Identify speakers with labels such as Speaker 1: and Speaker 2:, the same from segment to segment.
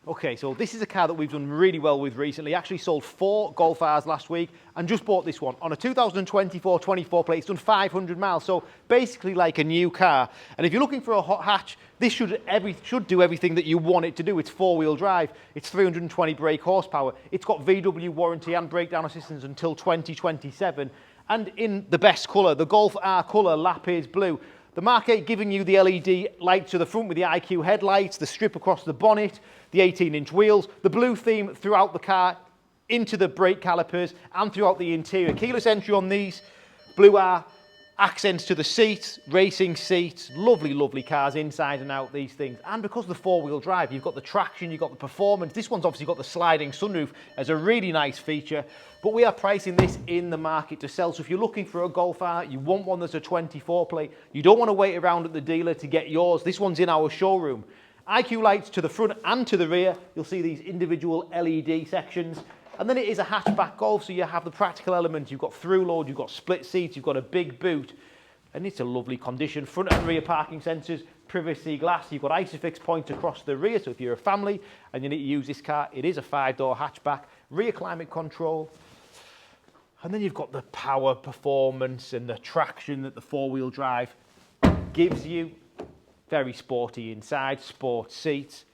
Speaker 1: Okay, so this is a car that we've done really well with recently. Actually sold 4 Golf Rs last week and just bought this one. On a 2024 24 plate, it's done 500 miles, so basically like a new car. And if you're looking for a hot hatch, this should do everything that you want it to do. It's 4-wheel drive, it's 320 brake horsepower, it's got VW warranty and breakdown assistance until 2027, and in the best colour, the Golf R colour, Lapiz Blue. The Mark 8 giving you the LED light to the front with the IQ headlights, the strip across the bonnet, the 18-inch wheels, the blue theme throughout the car, into the brake calipers and throughout the interior. Keyless entry on these, Blue R, accents to the seats, racing seats, lovely, lovely cars inside and out, these things. And because of the 4-wheel drive, you've got the traction, you've got the performance. This one's obviously got the sliding sunroof as a really nice feature, but we are pricing this in the market to sell. So if you're looking for a Golf R, you want one that's a 24 plate, you don't want to wait around at the dealer to get yours. This one's in our showroom. IQ lights to the front and to the rear. You'll see these individual LED sections. And then it is a hatchback Golf, so you have the practical elements. You've got through load, you've got split seats, you've got a big boot, and it's a lovely condition. Front and rear parking sensors, privacy glass, you've got ISOFIX points across the rear, so if you're a family and you need to use this car, it is a 5-door hatchback, rear climate control, and then you've got the power, performance, and the traction that the 4-wheel drive gives you. Very sporty inside, sport seats.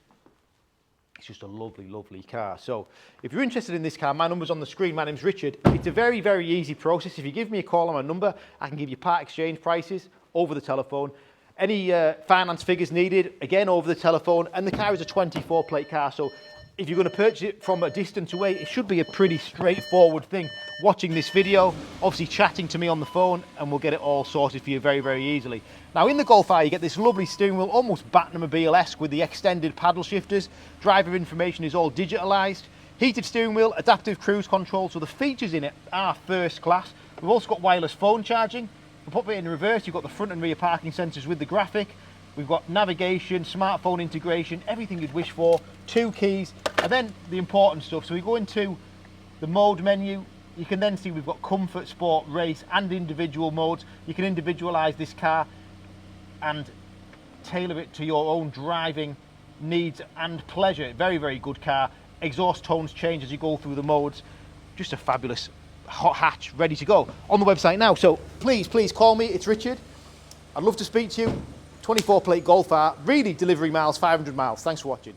Speaker 1: It's just a lovely, lovely car. So if you're interested in this car, my number's on the screen. My name's Richard. It's a very, very easy process. If you give me a call on my number, I can give you part exchange prices over the telephone. Any finance figures needed, again, over the telephone. And the car is a 24 plate car. So if you're going to purchase it from a distance away, it should be a pretty straightforward thing. Watching this video, obviously chatting to me on the phone, and we'll get it all sorted for you very, very easily. Now in the Golf R, you get this lovely steering wheel, almost Batmobile-esque with the extended paddle shifters. Driver information is all digitalised. Heated steering wheel, adaptive cruise control, so the features in it are first class. We've also got wireless phone charging. We'll put it in reverse, you've got the front and rear parking sensors with the graphic. We've got navigation, smartphone integration, everything you'd wish for, 2 keys, and then the important stuff. So we go into the mode menu. You can then see we've got comfort, sport, race, and individual modes. You can individualize this car and tailor it to your own driving needs and pleasure. Very, very good car. Exhaust tones change as you go through the modes. Just a fabulous hot hatch ready to go on the website now. So please call me. It's Richard. I'd love to speak to you. 24 plate Golf R, really delivery miles, 500 miles. Thanks for watching.